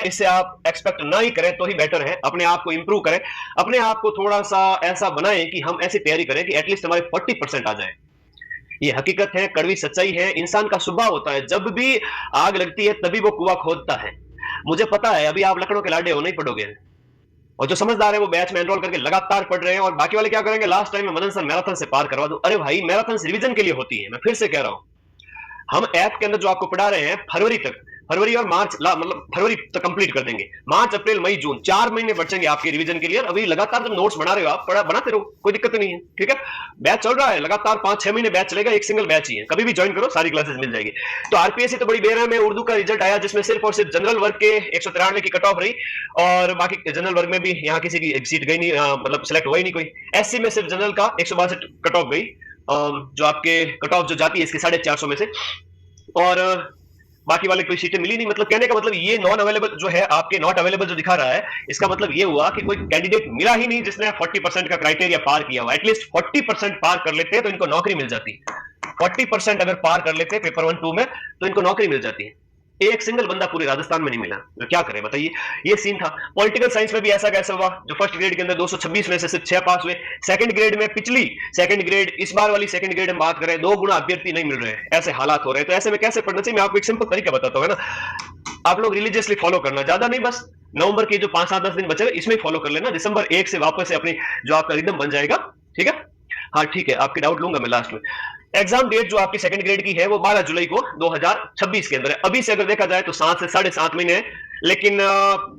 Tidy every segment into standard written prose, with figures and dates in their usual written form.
इससे आप एक्सपेक्ट ना ही करें तो ही बेटर है। अपने आप को इंप्रूव करें, अपने आप को थोड़ा सा ऐसा बनाएं कि हम ऐसी तैयारी करें कि एटलीस्ट हमारे 40% आ जाए। ये हकीकत है, कड़वी सच्चाई है, इंसान का स्वभाव होता है, जब भी आग लगती है तभी वो कुआं खोदता है। मुझे पता है अभी आप लकड़ों के लाडे हो नहीं पड़ोगे, और जो समझदार है वो बैच में एनरोल करके लगातार पढ़ रहे हैं, और बाकी वाले क्या करेंगे, लास्ट टाइम में मदन सर मैराथन से पार करवा दो। अरे भाई मैराथन रिवीजन के लिए होती है, मैं फिर से कह रहा हूं। हम ऐप के अंदर जो आपको पढ़ा रहे हैं फरवरी तक, फरवरी और मार्च मतलब फरवरी तक कंप्लीट कर देंगे। मार्च अप्रैल मई जून 4 महीने बचेंगे आपके रिवीजन के लिए। अभी लगातार जब नोट्स बना रहे हो आप, पढ़ा बनाते रहो, कोई दिक्कत नहीं है, ठीक है। बैच चल रहा है लगातार, 5-6 महीने बैच चलेगा, एक सिंगल बैच ही है, कभी भी ज्वाइन करो, सारी क्लासेस मिल जाएगी। तो आरपीएससी तो बड़ी बेरहम है, उर्दू का रिजल्ट आया जिसमें सिर्फ और सिर्फ जनरल वर्ग के 193 की कट ऑफ रही, और बाकी जनरल वर्ग में भी यहाँ किसी की सीट गई नहीं, मतलब सिलेक्ट हुआ ही नहीं कोई। एससी में सिर्फ जनरल का 162 कट ऑफ गई, जो आपके कट ऑफ जो जाती है इसकी 450 में से, और बाकी वाले कोई सीटें मिली नहीं। मतलब कहने का मतलब ये नॉन अवेलेबल जो है आपके, नॉट अवेलेबल जो दिखा रहा है, इसका मतलब ये हुआ कि कोई कैंडिडेट मिला ही नहीं जिसने 40% का क्राइटेरिया पार किया हुआ। एटलीस्ट 40% पार कर लेते तो इनको नौकरी मिल जाती। 40% अगर पार कर लेते पेपर 1-2 में तो इनको नौकरी मिल जाती है। एक सिंगल बंदा पूरे राजस्थान में नहीं मिला, तो क्या करें बताइए। ये सीन था। पॉलिटिकल साइंस में भी ऐसा कैसे हुआ, जो फर्स्ट ग्रेड के अंदर 226 में से सिर्फ 6 पास हुए। सेकंड ग्रेड में पिछली सेकंड ग्रेड, इस बार वाली सेकंड ग्रेड में बात करें, 2 गुना अभ्यर्थी नहीं मिल रहे हैं, ऐसे हालात हो रहे हैं। तो ऐसे में कैसे पढ़ना चाहिए, मैं आपको एक सिंपल तरीका बताता हूँ, है ना। आप लोग रिलीजियसली फॉलो करना, ज्यादा नहीं, बस नवंबर के जो 5-7-10 दिन बचे इसमें फॉलो कर लेना। दिसंबर 1 से वापस से अपनी जो आपका रिदम बन जाएगा, ठीक है। हाँ ठीक है, आपकी डाउट लूंगा मैं लास्ट में। एग्जाम डेट जो आपकी सेकंड ग्रेड की है वो 12 जुलाई को 2026 के अंदर है। अभी से अगर देखा जाए तो 7 से 7.5 महीने है, लेकिन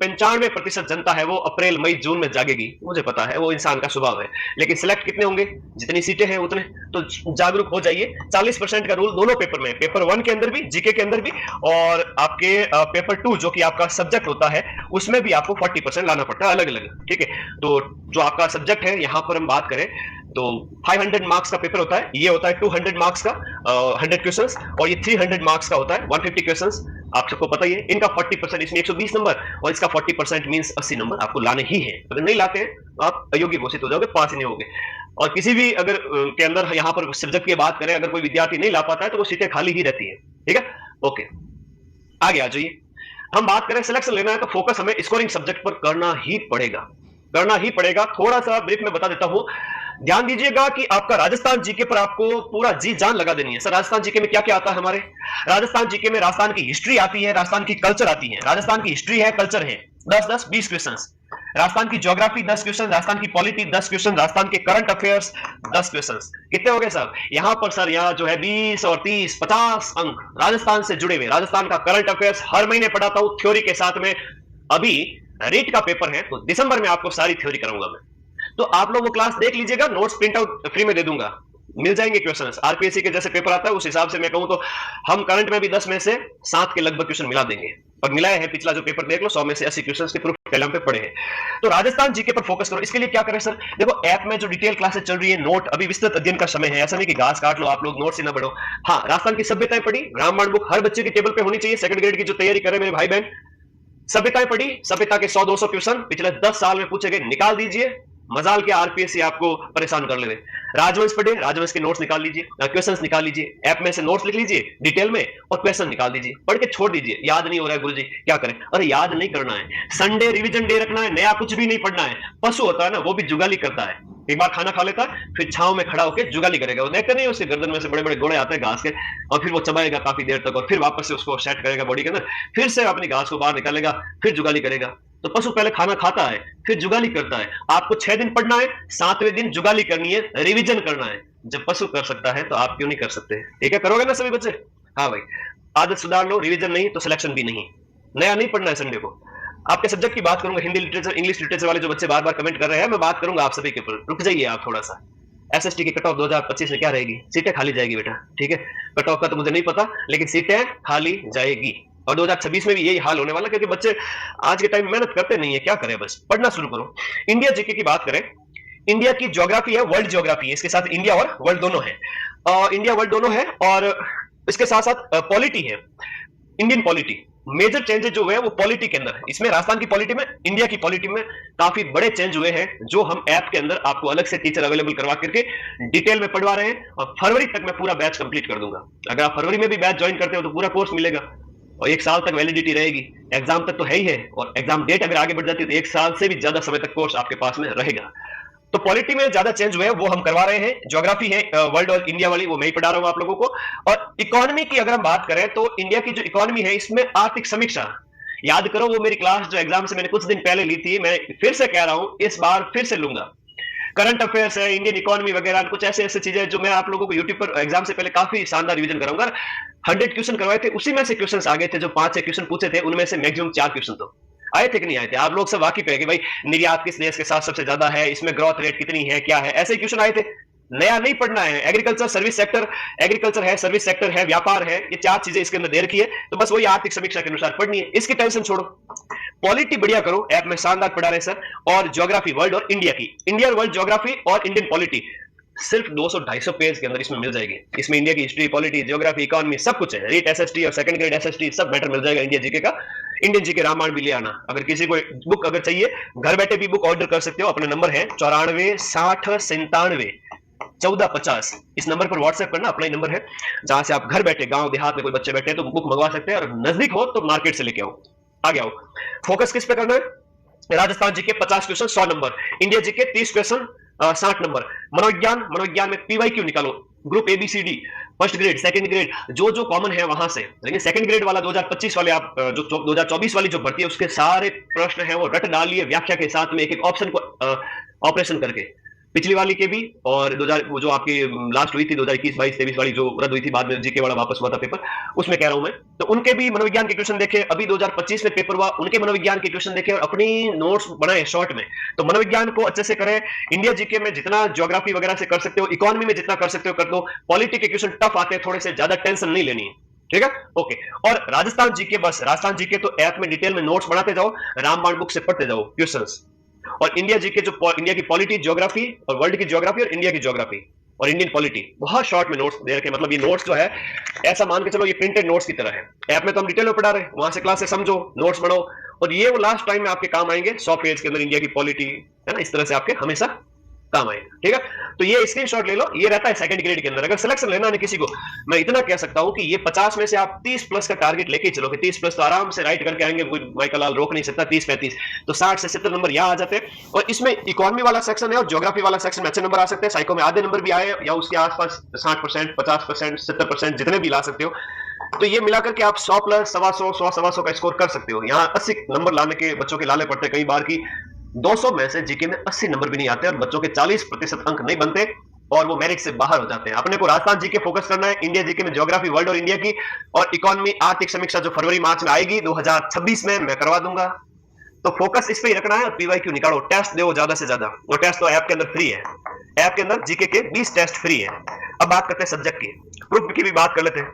95% जनता है वो अप्रैल मई जून में जागेगी, मुझे पता है, वो इंसान का स्वभाव है। लेकिन सिलेक्ट कितने होंगे, जितनी सीटें हैं उतने, तो जागरूक हो जाइए। 40% का रूल दोनों पेपर में, पेपर 1 के अंदर भी, जीके के अंदर भी, और आपके पेपर 2 जो कि आपका सब्जेक्ट होता है उसमें भी आपको 40% लाना पड़ता है अलग अलग, ठीक है। तो जो आपका सब्जेक्ट है यहां पर हम बात करें तो 500 मार्क्स का पेपर होता है, ये होता है 200 मार्क्स का, 100 क्वेश्चंस, और ये 300 मार्क्स का होता है, 150 क्वेश्चंस। आप सबको पता ही है। इनका 40%, इसमें 120 नंबर, और इसका 40% मींस 80 नंबर आपको लाने ही है। अगर नहीं लाते हैं तो आप अयोग्य घोषित हो जाओगे, पास ही नहीं होगे। और किसी भी अगर के अंदर यहाँ पर सब्जेक्ट की बात करें, अगर कोई विद्यार्थी नहीं ला पाता है तो वो सीटें खाली ही रहती है, ठीक है। ओके, आगे आ जाइए। हम बात करें सिलेक्शन लेना है तो फोकस हमें स्कोरिंग सब्जेक्ट पर करना ही पड़ेगा, करना ही पड़ेगा। थोड़ा सा ब्रीफ में बता देता हूं, ध्यान दीजिएगा कि आपका राजस्थान जीके पर आपको पूरा जी जान लगा देनी है। सर राजस्थान जीके में क्या क्या आता है हमारे, राजस्थान जीके में राजस्थान की हिस्ट्री आती है, राजस्थान की कल्चर आती है। राजस्थान की हिस्ट्री है, कल्चर है, 10-10-20 क्वेश्चन। राजस्थान की ज्योग्राफी 10 क्वेश्चन, राजस्थान की पॉलिटी 10 क्वेश्चन, राजस्थान के करंट अफेयर्स 10 क्वेश्चन। कितने हो गए सर यहां पर, सर यहाँ जो है 20 और 30 50 अंक राजस्थान से जुड़े हुए। राजस्थान का करंट अफेयर्स हर महीने पढ़ाता हूं थ्योरी के साथ में। अभी रीट का पेपर है तो दिसंबर में आपको सारी थ्योरी कराऊंगा मैं, तो आप लोग वो क्लास देख लीजिएगा, नोट्स प्रिंट आउट फ्री में दे दूंगा, मिल जाएंगे क्वेश्चंस। आरपीएससी के जैसे पेपर आता है उस हिसाब से मैं कहूं तो हम करंट में भी 10 में से 7 के लगभग क्वेश्चन मिला देंगे, और मिलाया है। पिछला जो पेपर देख लो, 100 में से 80 क्वेश्चंस के प्रूफ कलम पे पड़े हैं। तो राजस्थान जीके पर फोकस करो। इसके लिए क्या करें सर, देखो ऐप में जो डिटेल क्लासेस चल रही है, नोट, अभी विस्तृत अध्ययन का समय है, ऐसा नहीं कि घास काट लो आप लोग, नोट से ना बढ़ो। हाँ, राजस्थान की सभ्यताएं पढ़ी, रामायण बुक हर बच्चे की टेबल पे होनी चाहिए। सेकंड ग्रेड की जो तैयारी करे मेरे भाई बहन, सभ्यताएं पढ़ी, सभ्यता के 100-200 क्वेश्चन पिछले 10 साल में पूछे गए, निकाल दीजिए। मजाल के आरपीएससी आपको परेशान कर ले। राजवंश पढ़े, राजवंश के नोट्स निकाल लीजिए, क्वेश्चंस निकाल लीजिए, ऐप में से नोट्स लिख लीजिए डिटेल में, और क्वेश्चन निकाल दीजिए। पढ़ के छोड़ दीजिए, याद नहीं हो रहा है गुरुजी क्या करें, अरे याद नहीं करना है, संडे रिवीजन डे रखना है, नया कुछ भी नहीं पढ़ना है। पशु होता है ना, वो भी जुगाली करता है, एक बार खाना खा लेता है फिर छांव में खड़ा होकर जुगाली करेगा। वो देखते नहीं, उसके गर्दन में से बड़े बड़े गोले आते हैं घास के, और फिर वो चबाएगा काफी देर तक, और फिर वापस से उसको सेट करेगा बॉडी के अंदर, फिर से अपनी घास को बाहर निकालेगा, फिर जुगाली करेगा। तो पशु पहले खाना खाता है फिर जुगाली करता है। आपको 6 दिन पढ़ना है, 7वें दिन जुगाली करनी है, रिवीजन करना है। जब पशु कर सकता है तो आप क्यों नहीं कर सकते, ठीक है। करोगे ना सभी बच्चे, हाँ भाई, आदत सुधार लो, रिवीजन नहीं तो सिलेक्शन भी नहीं। नया नहीं पढ़ना है संडे को। आपके सब्जेक्ट की बात करूंगा, हिंदी लिटरेचर, इंग्लिश लिटरेचर वाले जो बच्चे बार बार कमेंट कर रहे हैं, मैं बात करूंगा आप सभी के ऊपर। रुक जाइए आप थोड़ा सा। एसएसटी की कट ऑफ 2025 में क्या रहेगी, सीटें खाली जाएगी बेटा, ठीक है। कट ऑफ का तो मुझे नहीं पता, लेकिन सीटें खाली जाएगी। और 2026 में भी यही हाल होने वाला, क्योंकि बच्चे आज के टाइम मेहनत करते नहीं है, क्या करें, बस पढ़ना शुरू करो। इंडिया जीके की बात करें, इंडिया की ज्योग्राफी है, वर्ल्ड ज्योग्राफी है, इसके साथ इंडिया और वर्ल्ड दोनों है। इंडिया वर्ल्ड दोनों है, और इसके साथ साथ पॉलिटी है, इंडियन पॉलिटी। मेजर चेंजेस जो हुए हैं वो पॉलिटी के अंदर, इसमें राजस्थान की पॉलिटी में, इंडिया की पॉलिटी में काफी बड़े चेंज हुए हैं, जो हम ऐप के अंदर आपको अलग से टीचर अवेलेबल करवा करके डिटेल में पढ़वा रहे हैं। और फरवरी तक मैं पूरा बैच कंप्लीट कर दूंगा। अगर आप फरवरी में भी बैच ज्वाइन करते हो तो पूरा कोर्स मिलेगा, और 1 साल तक वैलिडिटी रहेगी। एग्जाम तक तो है ही है, और एग्जाम डेट अगर आगे बढ़ जाती है तो 1 साल से भी ज्यादा समय तक कोर्स आपके पास में रहेगा। तो पॉलिटी में ज्यादा चेंज हुए वो हम करवा रहे हैं। ज्योग्राफी है वर्ल्ड और इंडिया वाली, वो मैं ही पढ़ा रहा हूं आप लोगों को। और इकोनॉमी की अगर हम बात करें तो इंडिया की जो इकोनॉमी है इसमें आर्थिक समीक्षा, याद करो वो मेरी क्लास जो एग्जाम से मैंने कुछ दिन पहले ली थी, मैं फिर से कह रहा हूं, इस बार फिर से लूंगा। करंट अफेयर्स है, इंडियन इकोनॉमी वगैरह, कुछ ऐसे ऐसे चीजें जो मैं आप लोगों को यूट्यूब पर एग्जाम से पहले काफी शानदार रिवीजन कराऊंगा। 100 क्वेश्चन करवाए थे, उसी में से क्वेश्चन आ गए थे। जो 5-6 क्वेश्चन पूछे थे उनमें से मैक्सिमम 4 क्वेश्चन तो आए थे कि नहीं आए थे। आप लोग सब वाकिफ है कि भाई निर्यात किस देश के साथ सबसे ज्यादा है, इसमें ग्रोथ रेट कितनी है, क्या है, ऐसे क्वेश्चन आए थे। नया नहीं पढ़ना है। एग्रीकल्चर सर्विस सेक्टर, एग्रीकल्चर है, सर्विस सेक्टर है, व्यापार है, ये 4 चीजें इसके अंदर दे रखी है। तो बस वही आर्थिक समीक्षा के अनुसार पढ़नी है, इसकी टेंशन छोड़ो। पॉलिटी बढ़िया करो, ऐप में शानदार पढ़ा रहे सर। और ज्योग्राफी वर्ल्ड और इंडिया की, इंडिया वर्ल्ड ज्योग्राफी और इंडियन पॉलिटी सिर्फ 200-250 पेज के अंदर इसमें मिल जाएगी। इसमें इंडिया की हिस्ट्री, पॉलिटी, ज्योग्राफी, इकोनॉमी सब कुछ है। रीट एसएसटी और सेकंड ग्रेड एसएसटी सब मैटर मिल जाएगा इंडिया जीके का। इंडियन जीके रामायण भी ले आना। अगर किसी को बुक अगर चाहिए, घर बैठे भी बुक ऑर्डर कर सकते हो। अपने नंबर है 9460971450। इस नंबर पर व्हाट्सएप करना, अपना ही नंबर है, जहां से आप घर बैठे, गांव देहात में कोई बच्चे बैठे हैं तो बुक मंगवा सकते हैं। और नजदीक हो तो मार्केट से लेके आओ। आगे आओ। फोकस किस पे करना है? Rajasthan GK 50 question 100 number, India GK 30 question 60 number. मनोविज्ञान, मनोविज्ञान में पीवाईक्यू निकालो, group ABCD, first grade, second grade, जो जो कॉमन है वहां से। लेकिन सेकंड ग्रेड वाला 2025 वाले आप जो 2024 वाली जो भर्ती है उसके सारे प्रश्न है वो रट डालिए व्याख्या के साथ में, एक एक ऑप्शन को ऑपरेशन करके। पिछली वाली के भी, और 2000 वो जो आपकी लास्ट हुई थी 2021, 22, 23 वाली जो रद्द हुई थी, बाद में जीके वाला वापस हुआ था पेपर, उसमें कह रहा हूं मैं, तो उनके भी मनोविज्ञान के क्वेश्चन देखे। अभी 2025 में पेपर हुआ, उनके मनोविज्ञान के क्वेश्चन देखे और अपनी नोट्स बनाए शॉर्ट में। तो मनोविज्ञान को अच्छे से करें। इंडिया जीके में जितना ज्योग्राफी वगैरह से कर सकते हो, इकोनॉमी में जितना कर सकते हो कर दो। पॉलिटी के क्वेश्चन टफ आते हैं थोड़े से, ज्यादा टेंशन नहीं लेनी है, ठीक है, ओके। और राजस्थान जीके, बस राजस्थान जीके तो ऐप में डिटेल में नोट्स बनाते जाओ, रामबाण बुक से पढ़ते जाओ क्वेश्चंस। और इंडिया जीके जो इंडिया की पॉलिटी, ज्योग्राफी, और वर्ल्ड की ज्योग्राफी, और इंडिया की ज्योग्राफी और इंडियन पॉलिटी, बहुत शॉर्ट में नोट्स दे रखे। मतलब ये नोट्स जो है ऐसा मान के चलो ये प्रिंटेड नोट्स की तरह है। ऐप में तो हम डिटेल में पढ़ा रहे हैं, वहां से क्लास से समझो, नोट्स पढ़ो, और ये वो लास्ट टाइम में आपके काम आएंगे। 100 पेज के अंदर इंडिया की पॉलिटी है ना, इस तरह से आपके हमेशा काम आएगा, ठीक है। तो ये स्क्रीनशॉट ले लो, ये रहता है सेकंड ग्रेड के अंदर। अगर सिलेक्शन लेना है किसी को, मैं इतना कह सकता हूं कि ये 50 में से आप 30 प्लस का टारगेट लेके चलो कि 30 प्लस तो आराम से राइट करके आएंगे, कोई माइकल लाल रोक नहीं सकता। 30-35 तो 60 से 70 नंबर यहां आ जाते हैं। और इसमें इकोनॉमी वाला सेक्शन है और ज्योग्राफी वाला सेक्शन में अच्छे नंबर आ सकते हैं। साइको में आधे नंबर भी आए या उसके आसपास 60%, 50%, 70% जितने भी ला सकते हो। तो ये मिलाकर के आप 100 प्लस 125, 100 का स्कोर कर सकते हो। यहाँ 80 नंबर लाने के बच्चों के लाले पड़ते कई बार की 200 में से जीके में 80 नंबर भी नहीं आते और बच्चों के 40% अंक नहीं बनते और वो मेरिट से बाहर हो जाते हैं। अपने को राजस्थान जीके फोकस करना है, इंडिया जीके में ज्योग्राफी वर्ल्ड और इंडिया की, और इकोनॉमी आर्थिक समीक्षा जो फरवरी मार्च में आएगी 2026 में मैं करवा दूंगा। तो फोकस इस पे ही रखना है और पीवाईक्यू निकालो, टेस्ट दो ज्यादा से ज्यादा। वो टेस्ट तो ऐप के अंदर फ्री है, ऐप के अंदर जीके के 20 टेस्ट फ्री है। अब बात करते हैं सब्जेक्ट की, ग्रुप की भी बात कर लेते हैं।